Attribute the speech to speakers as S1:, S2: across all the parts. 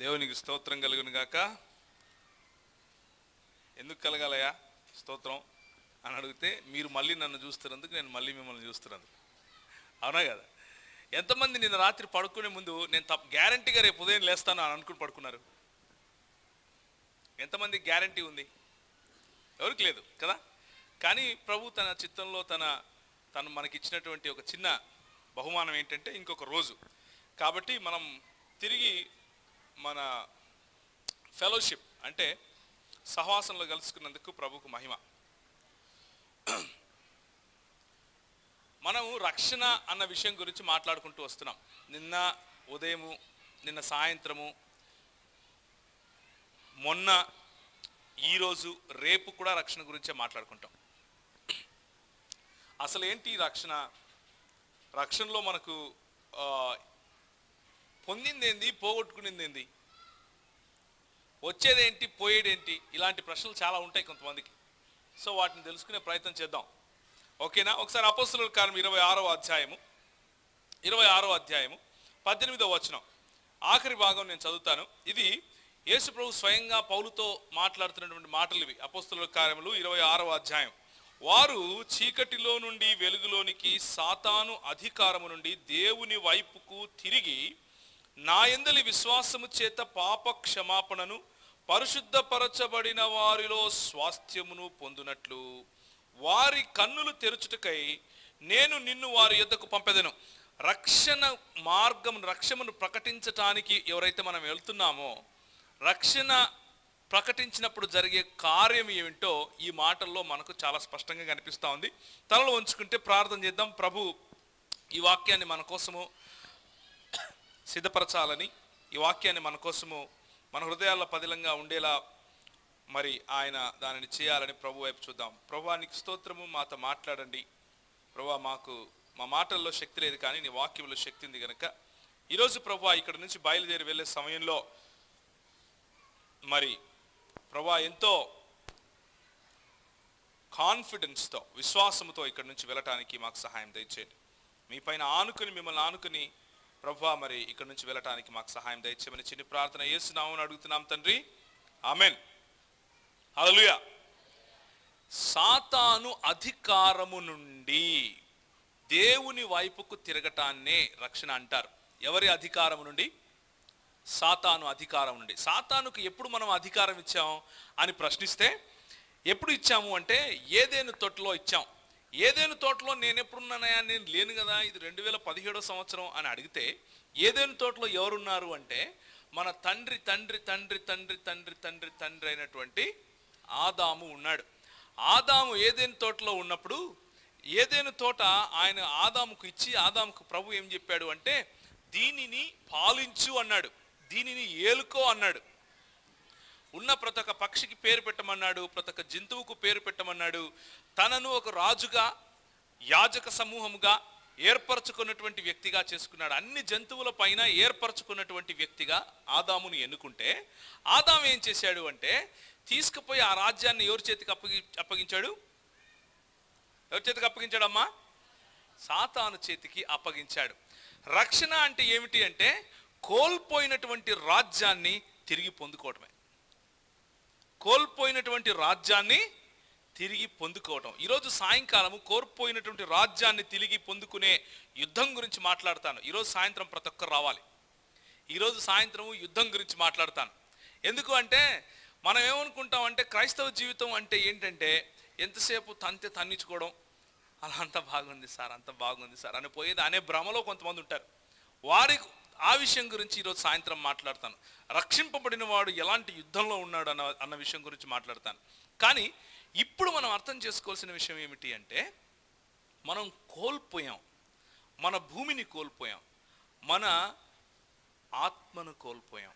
S1: దేవునికి స్తోత్రం కలుగును గాక. ఎందుకు కలగాలయా స్తోత్రం అని అడిగితే, మీరు మళ్ళీ నన్ను చూస్తున్నందుకు, నేను మళ్ళీ మిమ్మల్ని చూస్తున్నందుకు. అవునా కదా? ఎంతమంది నిన్న రాత్రి పడుకునే ముందు నేను గ్యారంటీగా రేపు ఉదయం లేస్తాను అని అనుకుని పడుకున్నారు? ఎంతమంది గ్యారంటీ ఉంది? ఎవరికి లేదు కదా. కానీ ప్రభు తన చిత్తంలో తను మనకిచ్చినటువంటి ఒక చిన్న బహుమానం ఏంటంటే ఇంకొక రోజు. కాబట్టి మనం తిరిగి మన ఫెలోషిప్ అంటే సహవాసంలో కలుసుకున్నందుకు ప్రభుకు మహిమ. మనం రక్షణ అన్న విషయం గురించి మాట్లాడుకుంటూ వస్తున్నాం. నిన్న ఉదయము, నిన్న సాయంత్రము, మొన్న, ఈరోజు, రేపు కూడా రక్షణ గురించే మాట్లాడుకుంటాం. అసలు ఏంటి రక్షణ? రక్షణలో మనకు పొందిందేంది, పోగొట్టుకునిందేంది, వచ్చేదేంటి, పోయేదేంటి, ఇలాంటి ప్రశ్నలు చాలా ఉంటాయి కొంతమందికి. సో వాటిని తెలుసుకునే ప్రయత్నం చేద్దాం. ఓకేనా? ఒకసారి అపోస్తలుల కార్యం 26వ అధ్యాయము 18వ వచనం ఆఖరి భాగం నేను చదువుతాను. ఇది యేసు ప్రభు స్వయంగా పౌలుతో మాట్లాడుతున్నటువంటి మాటలు ఇవి. అపోస్తలుల కార్యములు 26వ అధ్యాయం. వారు చీకటిలో నుండి వెలుగులోనికి, సాతాను అధికారము నుండి దేవుని వైపుకు తిరిగి నా యందలి విశ్వాసము చేత పాప క్షమాపణను, పరిశుద్ధపరచబడిన వారిలో స్వాస్థ్యమును పొందునట్లు వారి కన్నులు తెరుచుటకై నేను నిన్ను వారి యొద్దకు పంపెదను. రక్షణ మార్గం, రక్షణను ప్రకటించటానికి ఎవరైతే మనం వెళ్తున్నామో, రక్షణ ప్రకటించినప్పుడు జరిగే కార్యం ఏమిటో ఈ మాటల్లో మనకు చాలా స్పష్టంగా కనిపిస్తూ ఉంది. తలలో ఉంచుకుంటే ప్రార్థన చేద్దాం. ప్రభు ఈ వాక్యాన్ని మన కోసము సిద్ధపరచాలని, ఈ వాక్యాన్ని మన కోసము మన హృదయాల్లో పదిలంగా ఉండేలా మరి ఆయన దానిని చేయాలని ప్రభు వైపు చూద్దాం. ప్రభువా నీకు స్తోత్రము, మాతో మాట్లాడండి. ప్రభువా మా మాటల్లో శక్తి లేదు, కానీ నీ వాక్యంలో శక్తి ఉంది కనుక ఈరోజు ప్రభువా ఇక్కడ నుంచి బయలుదేరి వెళ్ళే సమయంలో మరి ప్రభువా ఎంతో కాన్ఫిడెన్స్తో, విశ్వాసంతో ఇక్కడ నుంచి వెళ్ళటానికి మాకు సహాయం దయచేయండి. మీ పైన మిమ్మల్ని ఆనుకుని ప్రభువా మరి ఇక్కడ నుంచి వెళ్ళటానికి మాకు సహాయం దయచేయమని చిన్న ప్రార్థన యేసు నామమున అడుగుతున్నాం తండ్రి, ఆమెన్. హల్లెలూయా. సాతాను అధికారము నుండి దేవుని వైపుకు తిరగటాన్నే రక్షణ అంటారు. ఎవరి అధికారము నుండి? సాతాను అధికారం నుండి. సాతానుకు ఎప్పుడు మనం అధికారం ఇచ్చాం అని ప్రశ్నిస్తే, ఎప్పుడు ఇచ్చాము అంటే ఏదెను తోటలో ఇచ్చాం. ఏదెను తోటలో నేను ఎప్పుడున్నానయా? నేను లేను కదా, ఇది 2017వ సంవత్సరం అని అడిగితే, ఏదెను తోటలో ఎవరున్నారు అంటే మన తండ్రి తండ్రి తండ్రి తండ్రి తండ్రి తండ్రి తండ్రి అయినటువంటి ఆదాము ఉన్నాడు. ఆదాము ఏదెను తోటలో ఉన్నప్పుడు, ఏదెను తోట ఆయన ఆదాముకు ఇచ్చి, ఆదాముకు ప్రభు ఏం చెప్పాడు అంటే, దీనిని పాలించు అన్నాడు, దీనిని ఏలుకో అన్నాడు. ఉన్న ప్రతి ఒక్క పక్షికి పేరు పెట్టమన్నాడు, ప్రతి ఒక్క జంతువుకు పేరు పెట్టమన్నాడు. తనను ఒక రాజుగా, యాజక సమూహముగా ఏర్పరచుకున్నటువంటి వ్యక్తిగా చేసుకున్నాడు. అన్ని జంతువుల పైన ఏర్పరచుకున్నటువంటి వ్యక్తిగా ఆదాముని ఎన్నుకుంటే, ఆదాము ఏం చేశాడు అంటే తీసుకుపోయి ఆ రాజ్యాన్ని ఎవరి చేతికి అప్పగించాడు? ఎవరి చేతికి అప్పగించాడమ్మా? సాతాను చేతికి అప్పగించాడు. రక్షణ అంటే ఏమిటి అంటే కోల్పోయినటువంటి రాజ్యాన్ని తిరిగి పొందుకోవటమే. కోల్పోయినటువంటి రాజ్యాన్ని తిరిగి పొందుకోవటం. ఈరోజు సాయంకాలము కోల్పోయినటువంటి రాజ్యాన్ని తిరిగి పొందుకునే యుద్ధం గురించి మాట్లాడతాను. ఈరోజు సాయంత్రం ప్రతి ఒక్కరు రావాలి. ఈరోజు సాయంత్రము యుద్ధం గురించి మాట్లాడతాను. ఎందుకు అంటే మనం ఏమనుకుంటాం అంటే క్రైస్తవ జీవితం అంటే ఏంటంటే ఎంతసేపు తన్నించుకోవడం, అలా అంత బాగుంది సార్, అంత బాగుంది సార్ అని పోయేది అనే భ్రమలో కొంతమంది ఉంటారు. ఆ విషయం గురించి ఈరోజు సాయంత్రం మాట్లాడతాను. రక్షింపబడిన వాడు ఎలాంటి యుద్ధంలో ఉన్నాడు అన్న విషయం గురించి మాట్లాడతాను. కానీ ఇప్పుడు మనం అర్థం చేసుకోవాల్సిన విషయం ఏమిటి అంటే, మనం కోల్పోయాం, మన భూమిని కోల్పోయాం, మన ఆత్మను కోల్పోయాం,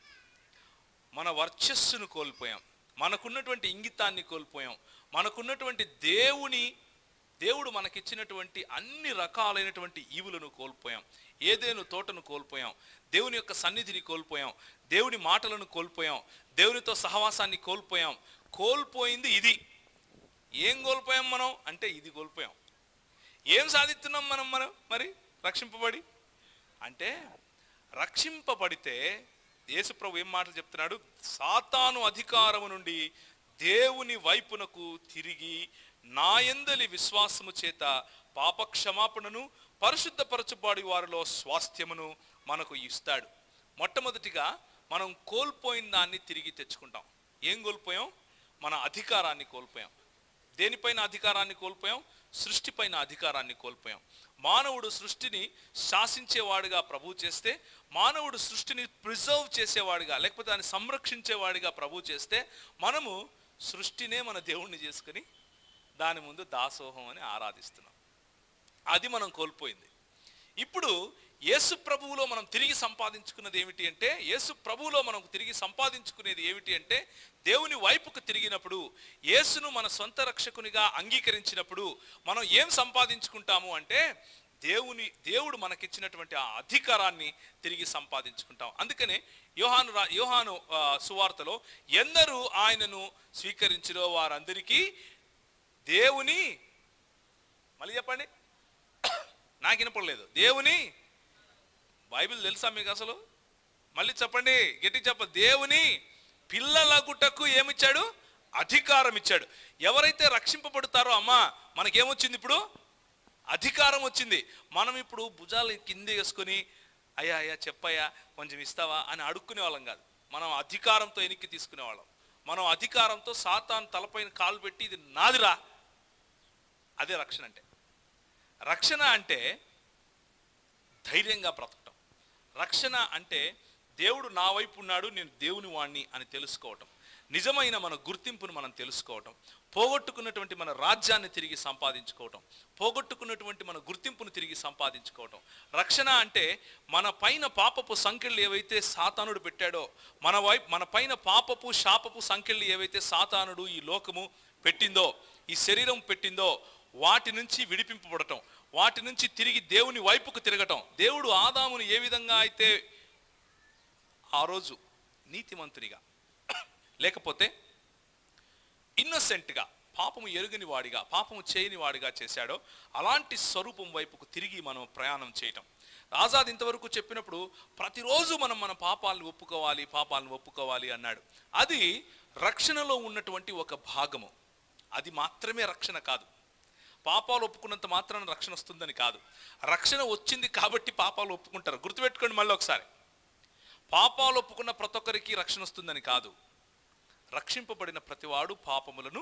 S1: మన వర్చస్సును కోల్పోయాం, మనకున్నటువంటి ఇంగితాన్ని కోల్పోయాం, మనకున్నటువంటి దేవుడు మనకిచ్చినటువంటి అన్ని రకాలైనటువంటి ఈవులను కోల్పోయాం. ఏదేను తోటను కోల్పోయాం, దేవుని యొక్క సన్నిధిని కోల్పోయాం, దేవుని మాటలను కోల్పోయాం, దేవునితో సహవాసాన్ని కోల్పోయాం. కోల్పోయింది ఇది. ఏం కోల్పోయాం మనం అంటే ఇది కోల్పోయాం. ఏం సాధిస్తున్నాం మనం మరి రక్షింపబడి అంటే, రక్షింపబడితే యేసు ప్రభు ఏం మాటలు చెప్తున్నాడు? సాతాను అధికారము నుండి దేవుని వైపునకు తిరిగి నా యందలి విశ్వాసము చేత పాప క్షమాపణను పరిశుద్ధపరచబడి వారిలో స్వాస్థ్యమును మనకు ఇస్తాడు. మొట్టమొదటిగా మనం కోల్పోయిన దాన్ని తిరిగి తెచ్చుకుంటాం. ఏం కోల్పోయాం? మన అధికారాన్ని కోల్పోయాం. దేనిపైన అధికారాన్ని కోల్పోయాం? సృష్టిపైన అధికారాన్ని కోల్పోయాం. మానవుడు సృష్టిని శాసించేవాడిగా ప్రభు చేస్తే, మానవుడు సృష్టిని ప్రిజర్వ్ చేసేవాడిగా లేకపోతే దాన్ని సంరక్షించేవాడిగా ప్రభు చేస్తే, మనము సృష్టినే మన దేవుణ్ణి చేసుకుని దాని ముందు దాసోహం అని ఆరాధిస్తున్నాం. అది మనం కోల్పోయింది. ఇప్పుడు యేసు ప్రభువులో మనం తిరిగి సంపాదించుకున్నది ఏమిటి అంటే, యేసు ప్రభువులో మనం తిరిగి సంపాదించుకునేది ఏమిటి అంటే, దేవుని వైపుకు తిరిగినప్పుడు, యేసును మన సొంత రక్షకునిగా అంగీకరించినప్పుడు మనం ఏం సంపాదించుకుంటాము అంటే, దేవుడు మనకిచ్చినటువంటి ఆ అధికారాన్ని తిరిగి సంపాదించుకుంటాం. అందుకనే యోహాను సువార్తలో ఎందరూ ఆయనను స్వీకరించిరో వారందరికీ దేవుని, మళ్ళీ చెప్పండి, నాకు వినపడలేదు, దేవుని, బైబిల్ తెలుసా మీకు అసలు? మళ్ళీ చెప్పండి, గట్టి చెప్ప. దేవుని పిల్లలగుటకు ఏమిచ్చాడు? అధికారం ఇచ్చాడు. ఎవరైతే రక్షింపబడతారో, అమ్మా మనకేమొచ్చింది? ఇప్పుడు అధికారం వచ్చింది. మనం ఇప్పుడు భుజాలు కింద వేసుకొని అయ్యా అయ్యా చెప్పయ్యా కొంచెం ఇస్తావా అని అడుక్కునే వాళ్ళం కాదు. మనం అధికారంతో ఎనిక్కి తీసుకునే వాళ్ళం. మనం అధికారంతో సాతాను తలపైన కాలు పెట్టి ఇది నాదిరా, అదే రక్షణ అంటే. రక్షణ అంటే ధైర్యంగా బ్రతకటం. రక్షణ అంటే దేవుడు నా వైపు ఉన్నాడు, నేను దేవుని వాణ్ణి అని తెలుసుకోవటం. నిజమైన మన గుర్తింపును మనం తెలుసుకోవటం. పోగొట్టుకున్నటువంటి మన రాజ్యాన్ని తిరిగి సంపాదించుకోవటం. పోగొట్టుకున్నటువంటి మన గుర్తింపును తిరిగి సంపాదించుకోవటం. రక్షణ అంటే మన పైన పాపపు సంకెళ్ళు ఏవైతే సాతానుడు పెట్టాడో, మన పైన పాపపు శాపపు సంకెళ్ళు ఏవైతే సాతానుడు ఈ లోకము పెట్టిందో, ఈ శరీరం పెట్టిందో, వాటి నుంచి విడిపింపబడటం, వాటి నుంచి తిరిగి దేవుని వైపుకు తిరగటం. దేవుడు ఆదామును ఏ విధంగా అయితే ఆ రోజు నీతిమంతునిగా లేకపోతే ఇన్నోసెంట్గా, పాపము ఎరుగని వాడిగా, పాపము చేయని వాడిగా చేశాడో, అలాంటి స్వరూపం వైపుకు తిరిగి మనం ప్రయాణం చేయటం. ఆజాద్ ఇంతవరకు చెప్పినప్పుడు ప్రతిరోజు మనం మన పాపాలను ఒప్పుకోవాలి అన్నాడు. అది రక్షణలో ఉన్నటువంటి ఒక భాగము. అది మాత్రమే రక్షణ కాదు. పాపాలు ఒప్పుకున్నంత మాత్రాన రక్షణ వస్తుందని కాదు. రక్షణ వచ్చింది కాబట్టి పాపాలు ఒప్పుకుంటారు. గుర్తుపెట్టుకోండి మళ్ళీ ఒకసారి. పాపాలు ఒప్పుకున్న ప్రతి ఒక్కరికి రక్షణ వస్తుందని కాదు. రక్షింపబడిన ప్రతివాడు పాపములను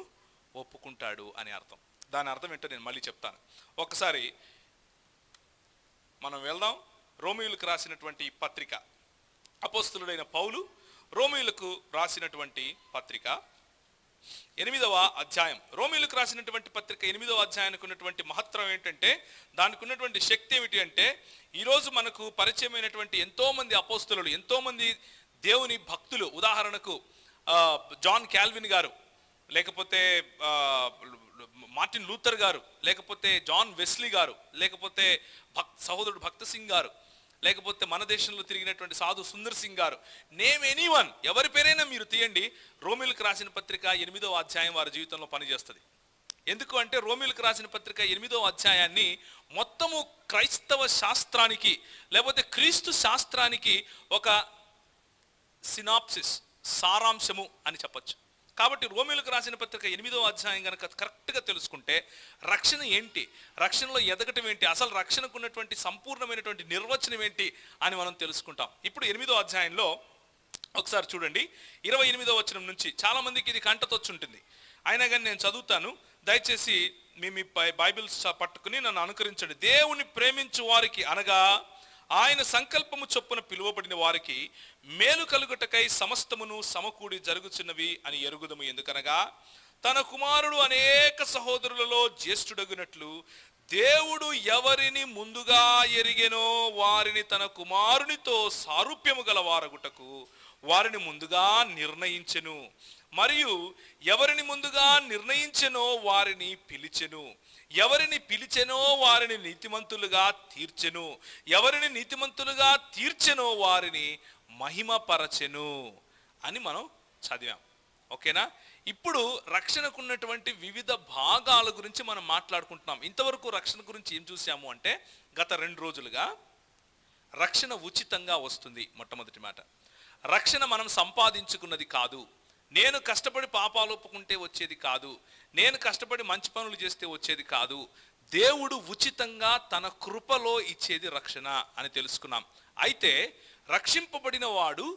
S1: ఒప్పుకుంటాడు అని అర్థం. దాని అర్థం ఏంటో నేను మళ్ళీ చెప్తాను. ఒకసారి మనం వెళ్దాం. రోమీయులకు రాసినటువంటి పత్రిక, అపోస్తలుడైన పౌలు రోమీయులకు రాసినటువంటి పత్రిక 8వ అధ్యాయం. రోమీయులకు రాసినటువంటి పత్రిక 8వ అధ్యాయానికి ఉన్నటువంటి మహత్తరం ఏంటంటే, దానికి ఉన్నటువంటి శక్తి ఏమిటి అంటే, ఈరోజు మనకు పరిచయమైనటువంటి ఎంతోమంది అపోస్తలులు, ఎంతోమంది దేవుని భక్తులు, ఉదాహరణకు జాన్ క్యాల్విన్ గారు, లేకపోతే మార్టిన్ లూథర్ గారు, లేకపోతే జాన్ వెస్లీ గారు, లేకపోతే సహోదరుడు భక్త సింగ్ గారు, లేకపోతే మన దేశంలో తిరిగినటువంటి సాధు సుందర్ సింగ్ గారు, నేమ్ ఎనీవన్, ఎవరి పేరైనా మీరు తీయండి, రోమీయులకు రాసిన పత్రిక 8వ అధ్యాయం వారి జీవితంలో పనిచేస్తుంది. ఎందుకు అంటే, రోమీయులకు రాసిన పత్రిక 8వ అధ్యాయాన్ని మొత్తము క్రైస్తవ శాస్త్రానికి లేకపోతే క్రీస్తు శాస్త్రానికి ఒక సినాప్సిస్, సారాంశము అని చెప్పచ్చు. కాబట్టి రోమీయులకు రాసిన పత్రిక 8వ అధ్యాయం కనుక కరెక్ట్గా తెలుసుకుంటే రక్షణ ఏంటి, రక్షణలో ఎదగటం ఏంటి, అసలు రక్షణకు ఉన్నటువంటి సంపూర్ణమైనటువంటి నిర్వచనం ఏంటి అని మనం తెలుసుకుంటాం. ఇప్పుడు 8వ అధ్యాయంలో ఒకసారి చూడండి, 28వ వచనం నుంచి. చాలా మందికి ఇది కంటతొచ్చి ఉంటుంది, అయినా కానీ నేను చదువుతాను. దయచేసి మీ బైబిల్స్ పట్టుకుని నన్ను అనుకరించండి. దేవుని ప్రేమించు వారికి, అనగా ఆయన సంకల్పము చొప్పున పిలువబడిన వారికి మేలు కలుగుటకై సమస్తమును సమకూడి జరుగుచున్నవి అని ఎరుగుదము. ఎందుకనగా తన కుమారుడు అనేక సహోదరులలో జ్యేష్ఠుడగునట్లు దేవుడు ఎవరిని ముందుగా ఎరిగెనో వారిని తన కుమారునితో సారూప్యము గల వారగుటకు వారిని ముందుగా నిర్ణయించెను. మరియు ఎవరిని ముందుగా నిర్ణయించెనో వారిని పిలిచెను, ఎవరిని పిలిచెనో వారిని నీతిమంతులుగా తీర్చెను, ఎవరిని నీతిమంతులుగా తీర్చెనో వారిని మహిమపరచెను అని మనం చదివాం. ఓకేనా? ఇప్పుడు రక్షణకు ఉన్నటువంటి వివిధ భాగాల గురించి మనం మాట్లాడుకుంటున్నాం. ఇంతవరకు రక్షణ గురించి ఏం చూసాము అంటే, గత 2 రోజులుగా రక్షణ ఉచితంగా వస్తుంది. మొట్టమొదటి మాట, రక్షణ మనం సంపాదించుకున్నది కాదు. నేను కష్టపడి పాపాలు ఒప్పుకుంటే వచ్చేది కాదు. నేను కష్టపడి మంచి పనులు చేస్తే వచ్చేది కాదు. దేవుడు ఉచితంగా తన కృపలో ఇచ్చేది రక్షణ అని తెలుసుకున్నాం. అయితే రక్షింపబడిన వాడు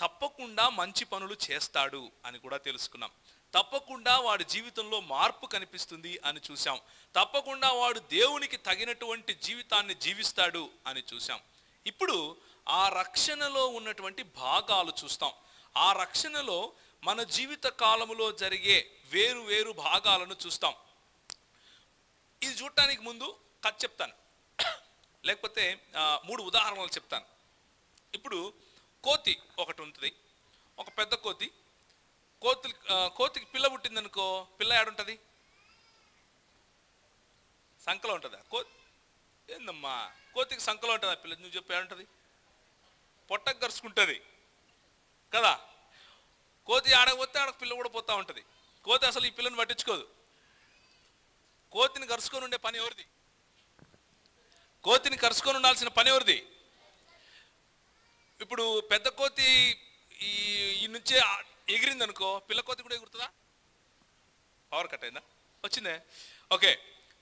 S1: తప్పకుండా మంచి పనులు చేస్తాడు అని కూడా తెలుసుకున్నాం. తప్పకుండా వాడి జీవితంలో మార్పు కనిపిస్తుంది అని చూసాం. తప్పకుండా వాడు దేవునికి తగినటువంటి జీవితాన్ని జీవిస్తాడు అని చూసాం. ఇప్పుడు ఆ రక్షణలో ఉన్నటువంటి భాగాలు చూస్తాం. ఆ రక్షణలో మన జీవిత కాలములో జరిగే వేరు వేరు భాగాలను చూస్తాం. ఇది చూడటానికి ముందు కథ చెప్తాను, లేకపోతే 3 ఉదాహరణలు చెప్తాను. ఇప్పుడు కోతి ఒకటి ఉంటుంది, ఒక పెద్ద కోతి. కోతికి పిల్ల పుట్టిందనుకో, పిల్ల ఏడుంటుంది? సంకలో ఉంటుందా? ఏందమ్మా, కోతికి సంకలో ఉంటుందా పిల్ల? నువ్వు చెప్పి ఏడుంటుంది? పొట్టకు గరుచుకుంటుంది కదా. కోతి ఆడకపోతే ఆడకు పిల్ల కూడా పోతూ ఉంటుంది. కోతి అసలు ఈ పిల్లని పట్టించుకోదు. కోతిని కరుచుకొని ఉండే పని ఎవరిది? కోతిని కరుచుకొని ఉండాల్సిన పని ఎవరిది? ఇప్పుడు పెద్ద కోతి ఈ నుంచే ఎగిరింది అనుకో, పిల్ల కోతి కూడా ఎగురుతుందా? పవర్ కట్ అయిందా? వచ్చిందే. ఓకే,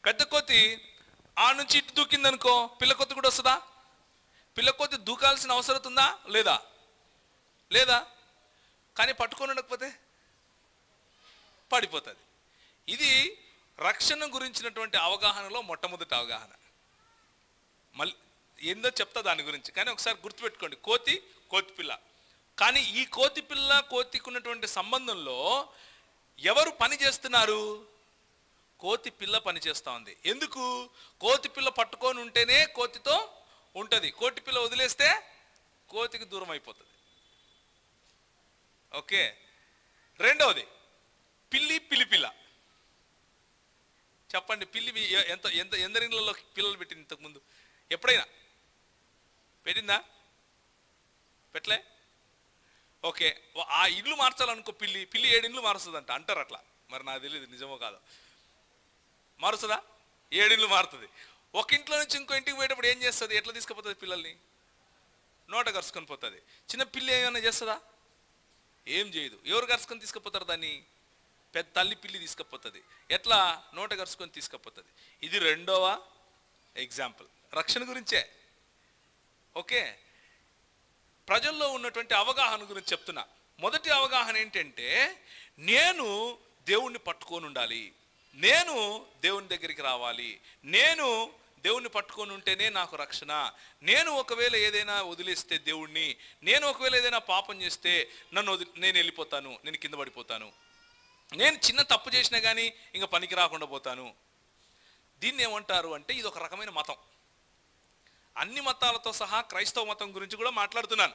S1: పెద్ద కోతి ఆ నుంచి ఇటు దూకింది అనుకో, పిల్ల కోతి కూడా వస్తుందా? పిల్ల కోతి దూకాల్సిన అవసరం ఉందా? లేదా? లేదా. కానీ పట్టుకొని ఉండకపోతే పడిపోతుంది. ఇది రక్షణ గురించినటువంటి అవగాహనలో మొట్టమొదటి అవగాహన. మళ్ళీ ఏందో చెప్తా దాని గురించి, కానీ ఒకసారి గుర్తుపెట్టుకోండి. కోతి పిల్ల. కానీ ఈ కోతి పిల్ల కోతికి ఉన్నటువంటి సంబంధంలో ఎవరు పని చేస్తున్నారు? కోతి పిల్ల పని చేస్తూ ఉంది. ఎందుకు? కోతి పిల్ల పట్టుకొని ఉంటేనే కోతితో ఉంటుంది. కోతి పిల్ల వదిలేస్తే కోతికి దూరం అయిపోతుంది. ఓకే, రెండవది పిల్లి పిల్ల. చెప్పండి, పిల్లి ఎందరిళ్ళలో పిల్లలు పెట్టింది ఇంతకుముందు? ఎప్పుడైనా పెట్టిందా? పెట్టలే. ఓకే, ఆ ఇల్లు మార్చాలనుకో, పిల్లి 7 ఇండ్లు మారుస్తుందంట అంటారు. అట్లా మరి నాకు తెలియదు నిజమో కాదో. మారుస్తుందా? 7 ఇండ్లు మారుతుంది. ఒక ఇంట్లో నుంచి ఇంకో ఇంటికి పోయేటప్పుడు ఏం చేస్తుంది? ఎట్లా తీసుకుపోతుంది పిల్లల్ని? నోట కరుచుకొని పోతుంది. చిన్న పిల్లి ఏమైనా చేస్తుందా? ఏం చేయదు. ఎవరు కరుచుకొని తీసుకుపోతారు దాన్ని? పెద్ద తల్లి పిల్లి తీసుకుపోతుంది. ఎట్లా? నోట కరుచుకొని తీసుకుపోతుంది. ఇది రెండవ ఎగ్జాంపుల్ రక్షణ గురించే. ఓకే, ప్రజల్లో ఉన్నటువంటి అవగాహన గురించి చెప్తున్నా. మొదటి అవగాహన ఏంటంటే, నేను దేవుణ్ణి పట్టుకొని ఉండాలి, నేను దేవుని దగ్గరికి రావాలి, నేను దేవుణ్ణి పట్టుకొని ఉంటేనే నాకు రక్షణ. నేను ఒకవేళ ఏదైనా వదిలేస్తే దేవుణ్ణి, నేను ఒకవేళ ఏదైనా పాపం చేస్తే నేను వెళ్ళిపోతాను, నేను కింద పడిపోతాను, నేను చిన్న తప్పు చేసినా కానీ ఇంకా పనికి రాకుండా పోతాను. దీన్ని ఏమంటారు అంటే, ఇది ఒక రకమైన మతం. అన్ని మతాలతో సహా క్రైస్తవ మతం గురించి కూడా మాట్లాడుతున్నాను.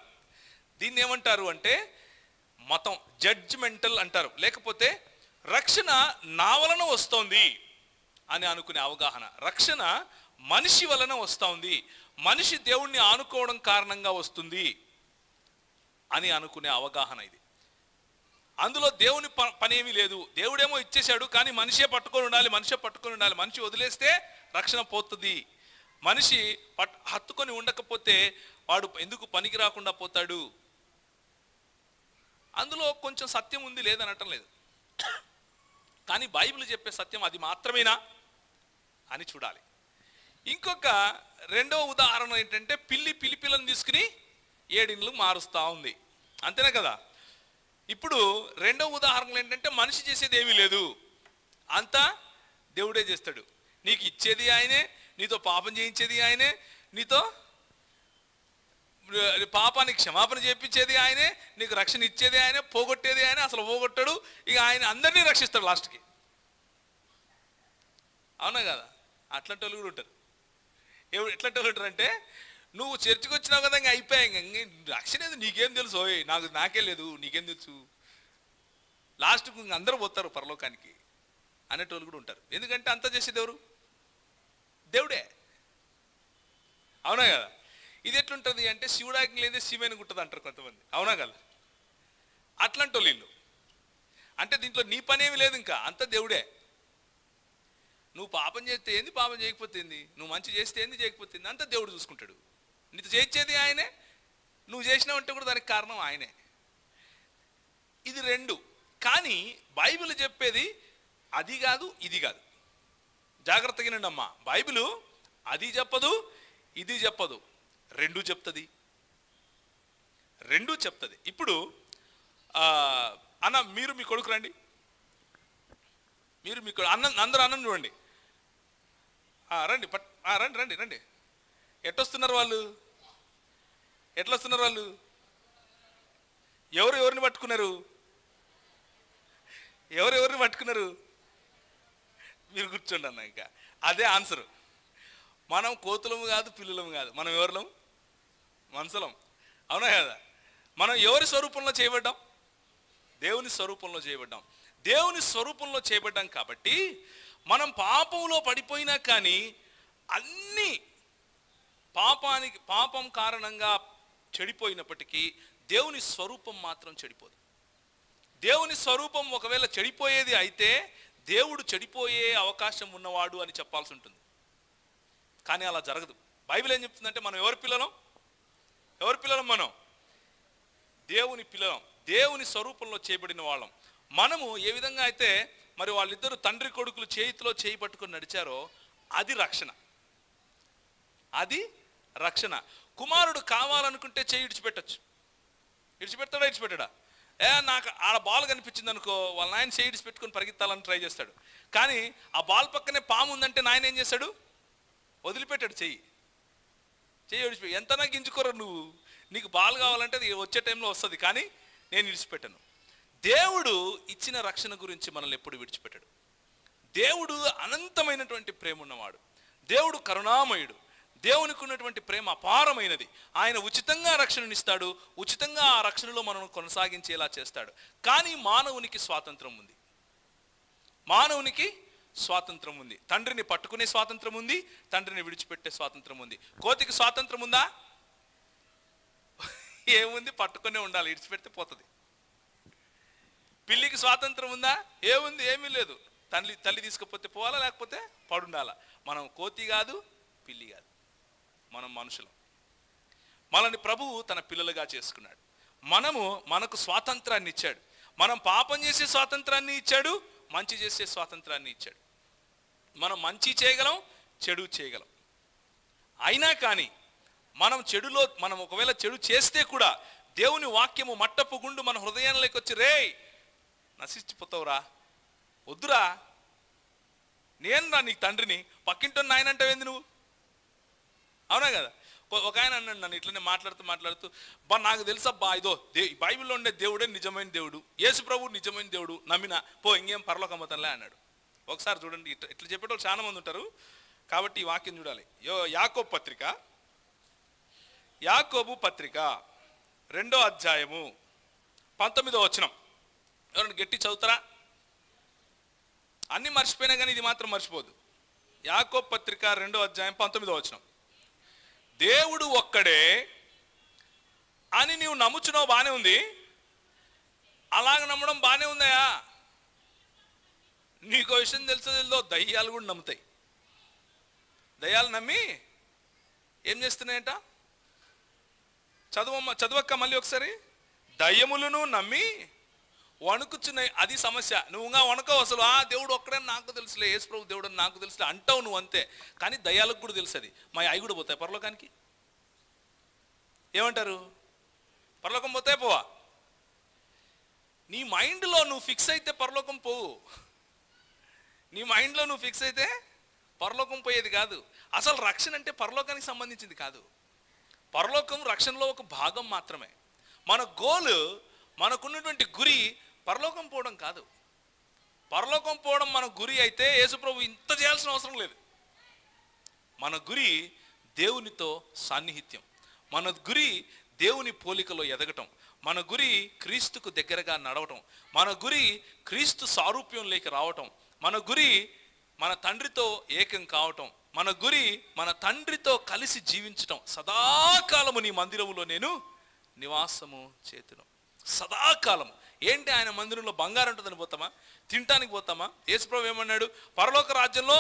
S1: దీన్ని ఏమంటారు అంటే మతం, జడ్జిమెంటల్ అంటారు. లేకపోతే రక్షణ నా వలన వస్తోంది అని అనుకునే అవగాహన. రక్షణ మనిషి వలన వస్తుంది, మనిషి దేవుణ్ణి ఆనుకోవడం కారణంగా వస్తుంది అని అనుకునే అవగాహన ఇది. అందులో దేవుని పని ఏమీ లేదు. దేవుడేమో ఇచ్చేశాడు, కానీ మనిషే పట్టుకొని ఉండాలి, మనిషి వదిలేస్తే రక్షణ పోతుంది. మనిషి హత్తుకొని ఉండకపోతే వాడు ఎందుకు పనికి రాకుండా పోతాడు. అందులో కొంచెం సత్యం ఉంది, లేదనటం లేదు. కానీ బైబిల్ చెప్పే సత్యం అది మాత్రమేనా అని చూడాలి. ఇంకొక రెండవ ఉదాహరణ ఏంటంటే, పిల్లను తీసుకుని 7 ఇండ్లు మారుస్తూ ఉంది. అంతేనా కదా. ఇప్పుడు రెండవ ఉదాహరణలు ఏంటంటే, మనిషి చేసేది ఏమీ లేదు, అంతా దేవుడే చేస్తాడు. నీకు ఇచ్చేది ఆయనే, నీతో పాపం చేయించేది ఆయనే, నీతో పాపానికి క్షమాపణ చేయించేది ఆయనే, నీకు రక్షణ ఇచ్చేది ఆయనే, పోగొట్టేది ఆయనే. అసలు పోగొట్టాడు, ఇక ఆయన అందరినీ రక్షిస్తాడు లాస్ట్కి. అవునా కదా. అట్లాంటి వాళ్ళు కూడా ఉంటారు. ఎట్లాంటి వాళ్ళు ఉంటారు అంటే, నువ్వు చర్చికి వచ్చినావు కదా, ఇంకా అయిపోయాయి, రక్షణ ఏదో నీకేం తెలుసు, నాకే లేదు, నీకేం తెలుసు, లాస్ట్కు ఇంక అందరూ పోతారు పరలోకానికి అనేటోళ్ళు కూడా ఉంటారు. ఎందుకంటే అంతా చేసేది ఎవరు? దేవుడే. అవునా కదా. ఇది ఎట్లుంటుంది అంటే, శివుడాకి లేదే శివేనికి ఉంటుంది అంటారు కొంతమంది. అవునా కదా. అట్లాంటి వాళ్ళు వీళ్ళు. అంటే దీంట్లో నీ పని ఏమి లేదు, ఇంకా అంత దేవుడే. నువ్వు పాపం చేస్తే ఏంది, పాపం చేయకపోతే ఏంది, నువ్వు మంచి చేస్తే ఏంది, చేయకపోతే ఏంది, అంతా దేవుడు చూసుకుంటాడు. నీతో చేయించేది ఆయనే, నువ్వు చేసినావంటే కూడా దానికి కారణం ఆయనే. ఇది రెండు. కానీ బైబిల్ చెప్పేది అది కాదు ఇది కాదు. జాగ్రత్తగా వినండి అమ్మా. బైబిల్ అది చెప్పదు ఇది చెప్పదు, రెండు చెప్తుంది. రెండు చెప్తుంది. ఇప్పుడు అన్న మీరు మీ కొడుకు రండి, మీరు మీ అన్న అందరూ అన్నం చూడండి. రండి రండి రండి రండి. ఎట్టొస్తున్నారు వాళ్ళు? ఎట్లా వస్తున్నారు వాళ్ళు? ఎవరిని పట్టుకున్నారు? ఎవరిని పట్టుకున్నారు? మీరు కూర్చోండి అన్న. ఇంకా అదే ఆన్సరు. మనం కోతులము కాదు, పిల్లులము కాదు, మనం ఎవరిలం? మనుషులం. అవునా కదా? మనం ఎవరి స్వరూపంలో చేయబడ్డాం? దేవుని స్వరూపంలో చేయబడ్డాం. దేవుని స్వరూపంలో చేయబడ్డాం కాబట్టి మనం పాపంలో పడిపోయినా కానీ అన్ని పాపం కారణంగా చెడిపోయినప్పటికీ దేవుని స్వరూపం మాత్రం చెడిపోదు. దేవుని స్వరూపం ఒకవేళ చెడిపోయేది అయితే దేవుడు చెడిపోయే అవకాశం ఉన్నవాడు అని చెప్పాల్సి ఉంటుంది. కానీ అలా జరగదు. బైబిల్ ఏం చెప్తుందంటే మనం ఎవరి పిల్లలం? మనం దేవుని పిల్లలం, దేవుని స్వరూపంలో చేయబడిన వాళ్ళం. మనము ఏ విధంగా అయితే మరి వాళ్ళిద్దరు తండ్రి కొడుకులు చేతిలో చేయి పట్టుకొని నడిచారో అది రక్షణ. అది రక్షణ. కుమారుడు కావాలనుకుంటే చేయి ఇడిచిపెట్టచ్చు. ఇడిచిపెడతాడా? ఇడిచిపెట్టాడా? నాకు ఆడ బాల్ కనిపించింది అనుకో, వాళ్ళ నాయన చేయి ఇడిచిపెట్టుకొని పరిగెత్తాలని ట్రై చేస్తాడు. కానీ ఆ బాల్ పక్కనే పాము ఉందంటే నాయన ఏం చేస్తాడు? వదిలిపెట్టాడు చెయ్యి విడిచిపెట్టి. ఎంతనా గింజుకోరు నువ్వు, నీకు బాల్ కావాలంటే అది వచ్చే టైంలో వస్తుంది, కానీ నేను విడిచిపెట్టాను. దేవుడు ఇచ్చిన రక్షణ గురించి మనల్ని ఎప్పుడు విడిచిపెట్టాడు. దేవుడు అనంతమైనటువంటి ప్రేమ ఉన్నవాడు. దేవుడు కరుణామయుడు. దేవునికి ఉన్నటువంటి ప్రేమ అపారమైనది. ఆయన ఉచితంగా రక్షణనిస్తాడు, ఉచితంగా ఆ రక్షణలో మనం కొనసాగించేలా చేస్తాడు. కానీ మానవునికి స్వాతంత్రం ఉంది. మానవునికి స్వాతంత్రం ఉంది. తండ్రిని పట్టుకునే స్వాతంత్రం ఉంది, తండ్రిని విడిచిపెట్టే స్వాతంత్రం ఉంది. కోతికి స్వాతంత్రం ఉందా? ఏముంది? పట్టుకునే ఉండాలి, విడిచిపెడితే పోతుంది. పిల్లికి స్వాతంత్రం ఉందా? ఏముంది? ఏమీ లేదు. తల్లి తీసుకుపోతే పోవాలా, లేకపోతే పడుండాలా. మనం కోతి కాదు, పిల్లి కాదు, మనం మనుషులం. మనల్ని ప్రభువు తన పిల్లలుగా చేసుకున్నాడు. మనకు స్వాతంత్రాన్ని ఇచ్చాడు. మనం పాపం చేసే స్వాతంత్రాన్ని ఇచ్చాడు, మంచి చేసే స్వాతంత్రాన్ని ఇచ్చాడు. మనం మంచి చేయగలం, చెడు చేయగలం. అయినా కానీ మనం ఒకవేళ చెడు చేస్తే కూడా దేవుని వాక్యము మట్టపు గుండు మన హృదయంలోకి వచ్చి, రే నశించిపోతావురా, వద్దురా, నేను రా నీకు తండ్రిని, పక్కింటో నాయన అంటావేంది నువ్వు? అవునా కదా? ఒక ఆయన అన్నాడు నన్ను ఇట్లనే మాట్లాడుతూ నాకు తెలుసబ్బా, ఇదో బైబిల్లో ఉండే దేవుడే నిజమైన దేవుడు, యేసు ప్రభువు నిజమైన దేవుడు, నమ్మినా పో, ఇంకేం పరలోకమ్మతంలే అన్నాడు. ఒకసారి చూడండి, ఇట్లా చెప్పేటోళ్ళు చాలా మంది ఉంటారు కాబట్టి ఈ వాక్యం చూడాలి. యాకోబు పత్రిక 2వ అధ్యాయము 19వ వచనం. ఎవరండి గట్టి చదువుతారా? అన్ని మర్చిపోయినా కానీ ఇది మాత్రం మర్చిపోదు. యాకోబు పత్రిక 2వ అధ్యాయం 19వ వచనం. దేవుడు ఒక్కడే అని నీవు నమ్ముచున్నావు, బానే ఉంది. అలాగ నమ్మడం బానే ఉందయా. నీకో విషయం తెలుసో, దయ్యాలు కూడా నమ్ముతాయి. దయ్యాలు నమ్మి ఏం చేస్తున్నాయంట? చదువక్క మళ్ళీ ఒకసారి. దయ్యములను నమ్మి వణుకుచున్నాయి. అది సమస్య. నువ్వుగా వణకవు అసలు. దేవుడు ఒక్కడని నాకు తెలుసులే, యేసు ప్రభు దేవుడు అని నాకు తెలుసులే అంటావు నువ్వు, అంతే. కానీ దయ్యాలకు కూడా తెలుసు అది. మా అవి కూడా పోతాయి పరలోకానికి. ఏమంటారు? పరలోకం పోతాయి పోవా? నీ మైండ్లో నువ్వు ఫిక్స్ అయితే పరలోకం పోవు. నీ మైండ్లో నువ్వు ఫిక్స్ అయితే పరలోకం పోయేది కాదు. అసలు రక్షణ అంటే పరలోకానికి సంబంధించింది కాదు. పరలోకం రక్షణలో ఒక భాగం మాత్రమే. మన గోల్, మనకున్నటువంటి గురి పరలోకం పోవడం కాదు. పరలోకం పోవడం మన గురి అయితే యేసుప్రభు ఇంత చేయాల్సిన అవసరం లేదు. మన గురి దేవునితో సాన్నిహిత్యం. మన గురి దేవుని పోలికలో ఎదగటం. మన గురి క్రీస్తుకు దగ్గరగా నడవటం. మన గురి క్రీస్తు సారూప్యంలోకి రావటం. మన గురి మన తండ్రితో ఏకం కావటం. మన గురి మన తండ్రితో కలిసి జీవించటం. సదాకాలము నీ మందిరములో నేను నివాసము చేతును. సదాకాలము. ఏంటి? ఆయన మందిరంలో బంగారం ఉంటుందని పోతామా? తినటానికి పోతామా? యేసుప్రభు ఏమన్నాడు? పరలోక రాజ్యంలో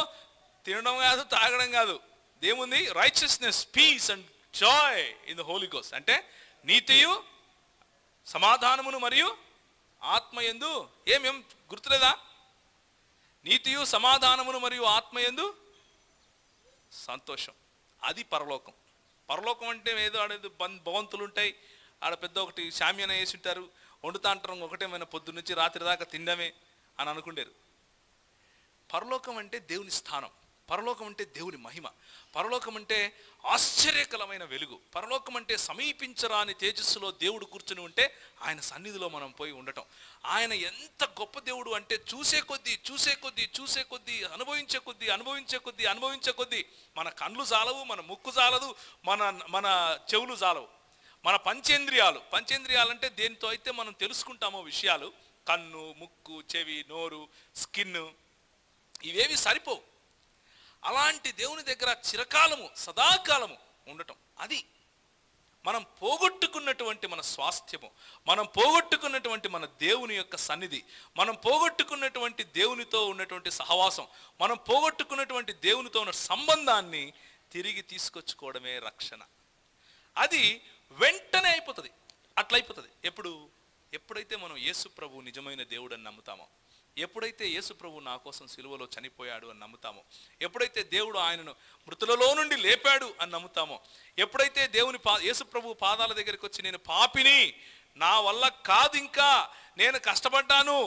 S1: తినడం కాదు, తాగడం కాదు, ఏముంది? Righteousness, peace and joy in the holy ghost. అంటే నీతియు, సమాధానమును మరియు ఆత్మయందు ఏమేం గుర్తులేదా? నీతియు సమాధానమును మరియు ఆత్మయందు సంతోషం. అది పరలోకం. పరలోకం అంటే ఏదో ఆడేది భవంతులు ఉంటాయి, ఆడ పెద్ద ఒకటి శామ్యాన వేసి ఉంటారు, వండుతా అంటారు, ఒకటేమైనా పొద్దు నుంచి రాత్రి దాకా తినడమే అని అనుకుంటారు. పరలోకం అంటే దేవుని స్థానం, పరలోకం అంటే దేవుని మహిమ, పరలోకం అంటే ఆశ్చర్యకరమైన వెలుగు, పరలోకం అంటే సమీపించరాని తేజస్సులో దేవుడు కూర్చుని ఉంటే ఆయన సన్నిధిలో మనం పోయి ఉండటం. ఆయన ఎంత గొప్ప దేవుడు అంటే చూసే కొద్దీ అనుభవించే కొద్దీ మన కళ్ళు జాలవు, మన ముక్కు జాలదు, మన చెవులు జాలవు, మన పంచేంద్రియాలు అంటే దేనితో అయితే మనం తెలుసుకుంటామో విషయాలు, కన్ను, ముక్కు, చెవి, నోరు, స్కిన్, ఇవేవి సరిపోవు. అలాంటి దేవుని దగ్గర చిరకాలము సదాకాలము ఉండటం, అది మనం పోగొట్టుకున్నటువంటి మన స్వాస్థ్యము, మనం పోగొట్టుకున్నటువంటి మన దేవుని యొక్క సన్నిధి, మనం పోగొట్టుకున్నటువంటి దేవునితో ఉన్నటువంటి సహవాసం, మనం పోగొట్టుకున్నటువంటి దేవునితో ఉన్న సంబంధాన్ని తిరిగి తీసుకొచ్చుకోవడమే రక్షణ. అది వెంటనే అయిపోతుంది, అట్లయిపోతుంది. ఎప్పుడైతే మనం యేసు ప్రభు నిజమైన దేవుడు అని నమ్ముతామో, ఎప్పుడైతే యేసు ప్రభు నా కోసం సిలువలో చనిపోయాడు అని నమ్ముతామో, ఎప్పుడైతే దేవుడు ఆయనను మృతులలో నుండి లేపాడు అని నమ్ముతామో, ఎప్పుడైతే యేసు ప్రభు పాదాల దగ్గరికి వచ్చి నేను పాపిని, నా వల్ల కాదు, ఇంకా నేను కష్టపడ్డాను,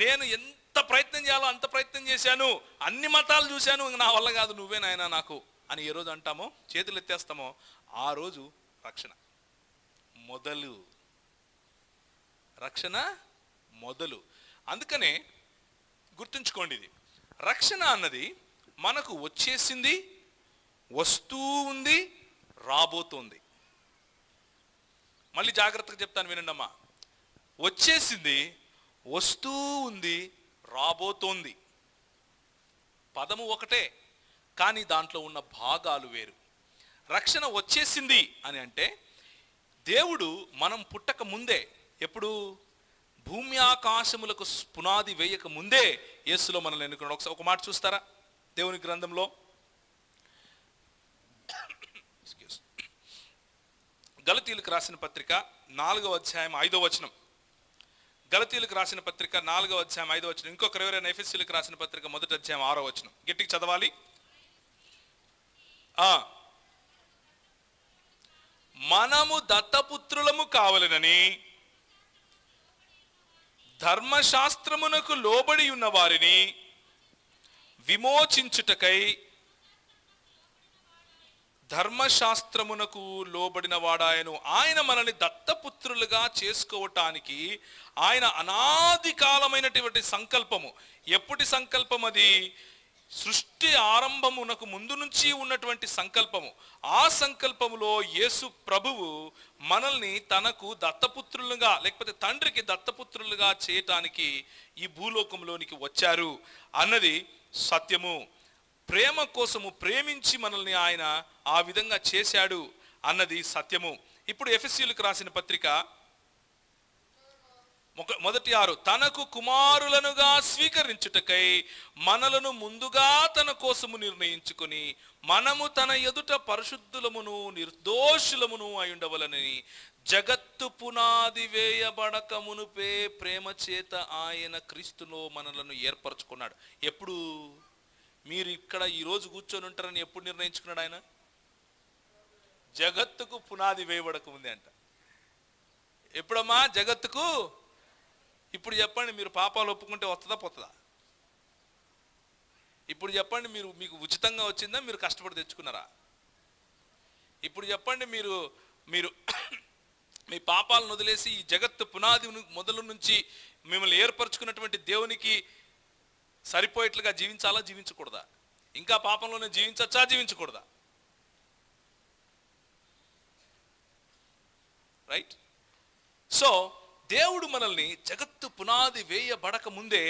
S1: నేను ఎంత ప్రయత్నం చేయాలో అంత ప్రయత్నం చేశాను, అన్ని మతాలు చూశాను, నా వల్ల కాదు, నువ్వే నాయనా నాకు అని ఏ రోజు అంటామో, చేతులు ఎత్తేస్తామో, ఆ రోజు రక్షణ మొదలు. అందుకనే గుర్తుంచుకోండి, ఇది రక్షణ అన్నది మనకు వచ్చేసింది, వస్తూ ఉంది, రాబోతోంది. మళ్ళీ జాగ్రత్తగా చెప్తాను వినండమ్మా. వచ్చేసింది, వస్తూ ఉంది, రాబోతోంది. పదము ఒకటే, కానీ దాంట్లో ఉన్న భాగాలు వేరు. రక్షణ వచ్చేసింది అని అంటే దేవుడు మనం పుట్టక ముందే, ఎప్పుడు భూమి ఆకాశములకు పునాది వేయక ముందే యేసులో మనల్ని ఎన్నుకున్నాడు. ఒకసారి ఒక మాట చూస్తారా దేవుని గ్రంథంలో? గలతీయులకు రాసిన పత్రిక 4వ అధ్యాయం 5వ వచనం. గలతీయులకు రాసిన పత్రిక 4వ అధ్యాయం 5వ వచనం. ఇంకొకరు ఎవరైనా ఎఫెసీయులకు రాసిన పత్రిక 1వ అధ్యాయం 6వ వచనం గట్టిగా చదవాలి. మనము దత్తపుత్రులము కావాలనని ధర్మశాస్త్రమునకు లోబడి ఉన్న వారిని విమోచించుటకై, ధర్మశాస్త్రమునకు లోబడిన వాడాయను. ఆయన మనల్ని దత్తపుత్రులుగా చేసుకోవటానికి ఆయన అనాది కాలమైనటువంటి సంకల్పము. ఎప్పటి సంకల్పం అది? సృష్టి ఆరంభమునకు ముందు నుంచి ఉన్నటువంటి సంకల్పము. ఆ సంకల్పములో యేసు ప్రభువు మనల్ని తనకు దత్తపుత్రులుగా, లేకపోతే తండ్రికి దత్తపుత్రులుగా చేయటానికి ఈ భూలోకంలోనికి వచ్చారు అన్నది సత్యము. ప్రేమ కోసము ప్రేమించి మనల్ని ఆయన ఆ విధంగా చేశాడు అన్నది సత్యము. ఇప్పుడు ఎఫెసీయులకు రాసిన పత్రిక 1:6 తనకు కుమారులనుగా స్వీకరించుటకై మనలను ముందుగా తన కోసము నిర్ణయించుకొని, మనము తన ఎదుట పరిశుద్ధులమును నిర్దోషులమును అయుండవలనని జగత్తు పునాది వేయబడక మునుపే ప్రేమ చేత ఆయన క్రీస్తులో మనలను ఏర్పరచుకున్నాడు. ఎప్పుడు? మీరు ఇక్కడ ఈరోజు కూర్చొని ఉంటారని ఎప్పుడు నిర్ణయించుకున్నాడు ఆయన? జగత్తుకు పునాది వేయబడక ముందే అంట. ఎప్పుడమ్మా? జగత్తుకు. ఇప్పుడు చెప్పండి, మీరు పాపాలు ఒప్పుకుంటే వస్తుందా పోతుందా? ఇప్పుడు చెప్పండి, మీకు ఉచితంగా వచ్చిందా, మీరు కష్టపడి తెచ్చుకున్నారా? ఇప్పుడు చెప్పండి, మీరు మీ పాపాలను వదిలేసి ఈ జగత్తు పునాది మొదలు నుంచి మిమ్మల్ని ఏర్పరచుకున్నటువంటి దేవునికి సరిపోయేట్లుగా జీవించాలా, జీవించకూడదా? ఇంకా పాపంలోనే జీవించచ్చా, జీవించకూడదా? రైట్? సో దేవుడు మనల్ని జగత్తు పునాది వేయబడక ముందే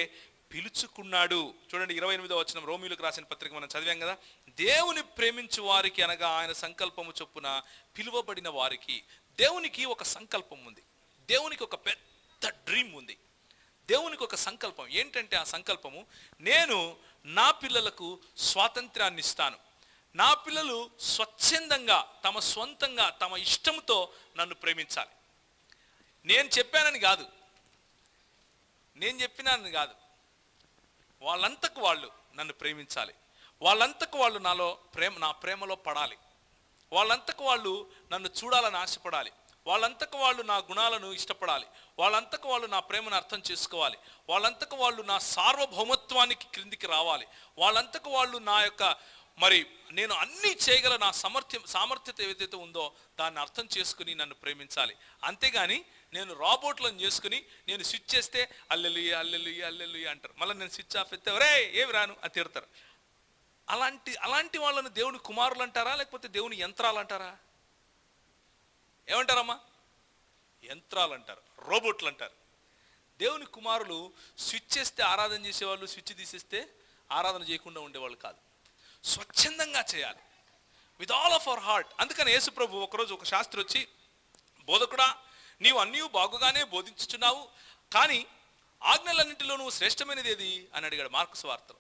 S1: పిలుచుకున్నాడు. చూడండి 28వ వచనం, రోమీయులకు రాసిన పత్రిక మనం చదివాం కదా. దేవుని ప్రేమించు వారికి అనగా ఆయన సంకల్పము చొప్పున పిలువబడిన వారికి. దేవునికి ఒక సంకల్పం ఉంది, దేవునికి ఒక పెద్ద డ్రీమ్ ఉంది, దేవునికి ఒక సంకల్పం. ఏంటంటే ఆ సంకల్పము, నేను నా పిల్లలకు స్వాతంత్రాన్ని ఇస్తాను, నా పిల్లలు స్వచ్ఛందంగా తమ స్వంతంగా తమ ఇష్టంతో నన్ను ప్రేమించాలి. నేను చెప్పానని కాదు, నేను చెప్పినాను కాదు, వాళ్ళంతకు వాళ్ళు నన్ను ప్రేమించాలి, వాళ్ళంతకు వాళ్ళు నా ప్రేమలో పడాలి, వాళ్ళంతకు వాళ్ళు నన్ను చూడాలని ఆశపడాలి, వాళ్ళంతకు వాళ్ళు నా గుణాలను ఇష్టపడాలి, వాళ్ళంతకు వాళ్ళు నా ప్రేమను అర్థం చేసుకోవాలి, వాళ్ళంతకు వాళ్ళు నా సార్వభౌమత్వానికి క్రిందికి రావాలి, వాళ్ళంతకు వాళ్ళు నా యొక్క నేను అన్నీ చేయగల నా సామర్థ్యత ఏదైతే ఉందో దాన్ని అర్థం చేసుకుని నన్ను ప్రేమించాలి. అంతేగాని నేను రాబోట్లను చేసుకుని నేను స్విచ్ చేస్తే అల్లెలుయ్య అల్లెలుయ్య అల్లెలుయ్య అంటారు, మళ్ళీ నేను స్విచ్ ఆఫ్ ఎత్తే ఒరే ఏమి రాను అని తిడతారు. అలాంటి వాళ్ళను దేవుని కుమారులు అంటారా, లేకపోతే దేవుని యంత్రాలు అంటారా? ఏమంటారమ్మా? యంత్రాలు అంటారు, రోబోట్లు అంటారు. దేవుని కుమారులు స్విచ్ చేస్తే ఆరాధన చేసేవాళ్ళు, స్విచ్ తీసేస్తే ఆరాధన చేయకుండా ఉండేవాళ్ళు కాదు. స్వచ్ఛందంగా చేయాలి, with all of our heart. అందుకని యేసు ప్రభు ఒకరోజు ఒక శాస్త్రి వచ్చి, బోధకుడా నీవు అన్నీ బాగుగానే బోధించుచున్నావు, కానీ ఆజ్ఞలన్నింటిలో నువ్వు శ్రేష్టమైనది ఏది అని అడిగాడు మార్కు సువార్తలో.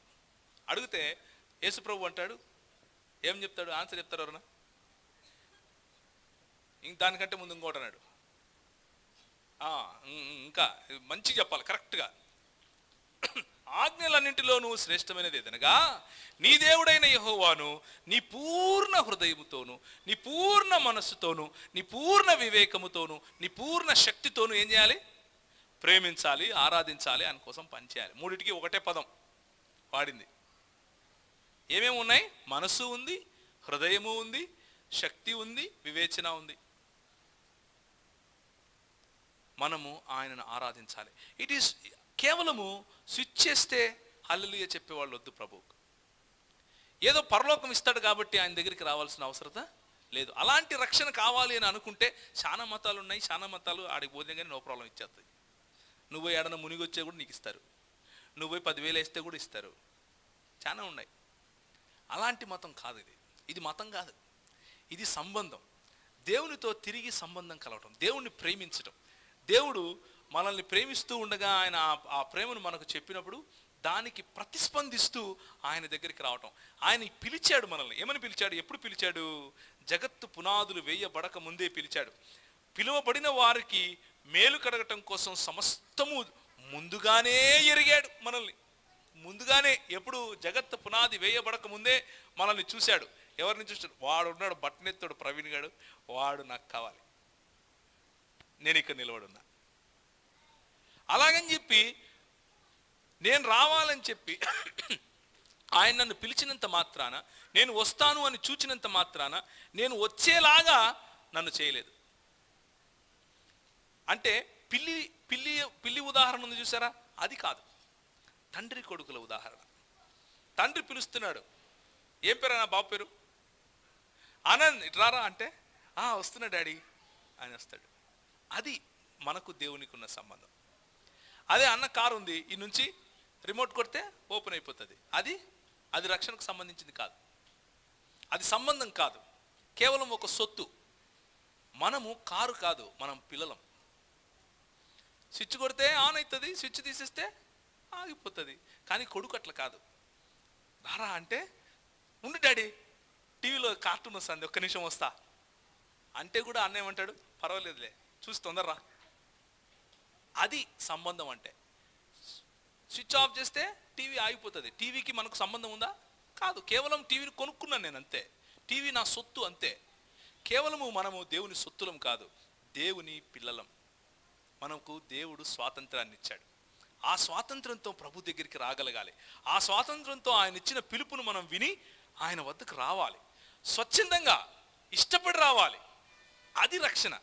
S1: అడిగితే యేసు ప్రభు అంటాడు, ఏం చెప్తాడు? ఆన్సర్ చెప్తారు ఎవరన్నా? దానికంటే ముందు ఇంకోటి అన్నాడు, ఇంకా మంచిగా చెప్పాలి కరెక్ట్గా. ఆజ్ఞలన్నింటిలో నువ్వు శ్రేష్టమైనది ఏదనగా నీ దేవుడైన యెహోవాను నీ పూర్ణ హృదయముతోను, నీ పూర్ణ మనస్సుతోను, నీ పూర్ణ వివేకముతోను, నీ పూర్ణ శక్తితోను ఏం చేయాలి? ప్రేమించాలి, ఆరాధించాలి, ఆయన కోసం పనిచేయాలి. మూడిటికి ఒకటే పదం వాడింది. ఏమేమి ఉన్నాయి? మనస్సు ఉంది, హృదయము ఉంది, శక్తి ఉంది, వివేచన ఉంది. మనము ఆయనను ఆరాధించాలి. ఇట్ ఈస్ కేవలము స్విచ్ చేస్తే హల్లెలూయా చెప్పేవాళ్ళు వద్దు ప్రభువుకు. ఏదో పరలోకం ఇస్తాడు కాబట్టి ఆయన దగ్గరికి రావాల్సిన అవసరత లేదు. అలాంటి రక్షణ కావాలి అని అనుకుంటే చాలా మతాలు ఉన్నాయి, చాలా మతాలు ఆడికి పోతే కానీ నో ప్రాబ్లం ఇచ్చేస్తాయి. నువ్వు ఏడన మునిగి వచ్చే కూడా నీకు ఇస్తారు, నువ్వు 10,000 వేస్తే కూడా ఇస్తారు, చాలా ఉన్నాయి. అలాంటి మతం కాదు ఇది. ఇది మతం కాదు, ఇది సంబంధం. దేవునితో తిరిగి సంబంధం కలవటం, దేవుణ్ణి ప్రేమించటం. దేవుడు మనల్ని ప్రేమిస్తూ ఉండగా ఆయన ఆ ప్రేమను మనకు చెప్పినప్పుడు దానికి ప్రతిస్పందిస్తూ ఆయన దగ్గరికి రావటం. ఆయన పిలిచాడు మనల్ని. ఏమని పిలిచాడు? ఎప్పుడు పిలిచాడు? జగత్తు పునాదులు వేయబడక ముందే పిలిచాడు. పిలువబడిన వారికి మేలు కడగటం కోసం సమస్తము ముందుగానే ఎరిగాడు మనల్ని. ముందుగానే, ఎప్పుడు? జగత్తు పునాది వేయబడక ముందే మనల్ని చూశాడు. ఎవరిని చూశాడు? వాడు ఉన్నాడు, బట్టనెత్తుడు ప్రవీణ్ గాడు, వాడు నాకు కావాలి, నేను ఇక్కడ నిలబడున్నా. అలాగని చెప్పి నేను రావాలని చెప్పి ఆయన నన్ను పిలిచినంత మాత్రాన, నేను వస్తాను అని చూచినంత మాత్రాన నేను వచ్చేలాగా నన్ను చేయలేదు. అంటే పిల్లి ఉదాహరణ ఉంది చూసారా, అది కాదు. తండ్రి కొడుకుల ఉదాహరణ. తండ్రి పిలుస్తున్నాడు, ఏం పేరు నా బాబు పేరు? ఆనంద్ ఇట్రారా అంటే, వస్తున్నా డాడీ అని వస్తాడు. అది మనకు దేవునికి ఉన్న సంబంధం. అదే అన్న కారు ఉంది, ఈ నుంచి రిమోట్ కొడితే ఓపెన్ అయిపోతుంది. అది రక్షణకు సంబంధించింది కాదు, అది సంబంధం కాదు, కేవలం ఒక సొత్తు. మనము కారు కాదు, మనం పిల్లలం. స్విచ్ కొడితే ఆన్ అవుతుంది, స్విచ్ తీసేస్తే ఆగిపోతుంది. కానీ కొడుకు అట్లా కాదు. రారా అంటే, ఉండు డాడీ టీవీలో కార్టూన్ వస్తుంది, ఒక్క నిమిషం వస్తా అంటే కూడా అన్న ఏమంటాడు? పర్వాలేదులే, చూసి తొందరరా. అది సంబంధం. అంటే స్విచ్ ఆఫ్ చేస్తే టీవీ ఆగిపోతుంది. టీవీకి మనకు సంబంధం ఉందా? కాదు. కేవలం టీవీని కొనుక్కున్నాను నేను, అంతే. టీవీ నా సొత్తు, అంతే. కేవలము మనము దేవుని సొత్తులం కాదు, దేవుని పిల్లలం. మనకు దేవుడు స్వాతంత్రాన్ని ఇచ్చాడు. ఆ స్వాతంత్రంతో ప్రభు దగ్గరికి రాగలగాలి. ఆ స్వాతంత్రంతో ఆయన ఇచ్చిన పిలుపును మనం విని ఆయన వద్దకు రావాలి. స్వచ్ఛందంగా ఇష్టపడి రావాలి. అది రక్షణ.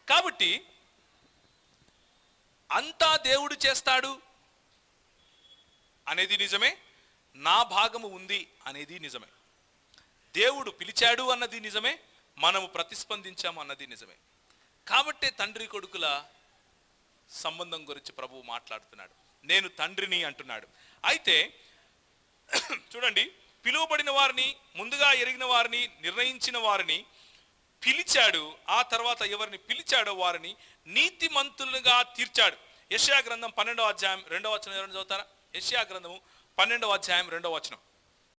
S1: కాబట్టి అంతా దేవుడు చేస్తాడు అనేది నిజమే, నా భాగము ఉంది అనేది నిజమే. దేవుడు పిలిచాడు అన్నది నిజమే, మనము ప్రతిస్పందించాము అన్నది నిజమే. కాబట్టే తండ్రి కొడుకుల సంబంధం గురించి ప్రభువు మాట్లాడుతున్నాడు. నేను తండ్రిని అంటున్నాడు. అయితే చూడండి, పిలువబడిన వారిని, ముందుగా ఎరిగిన వారిని, నిర్ణయించిన వారిని పిలిచాడు. ఆ తర్వాత ఎవరిని పిలిచాడో వారిని నీతిమంతులుగా తీర్చాడు. యెషయా గ్రంథం 12వ అధ్యాయం 2వ వచనం ఎవరైనా చదువుతారా? యెషయా గ్రంథము 12వ అధ్యాయం 2వ వచనం.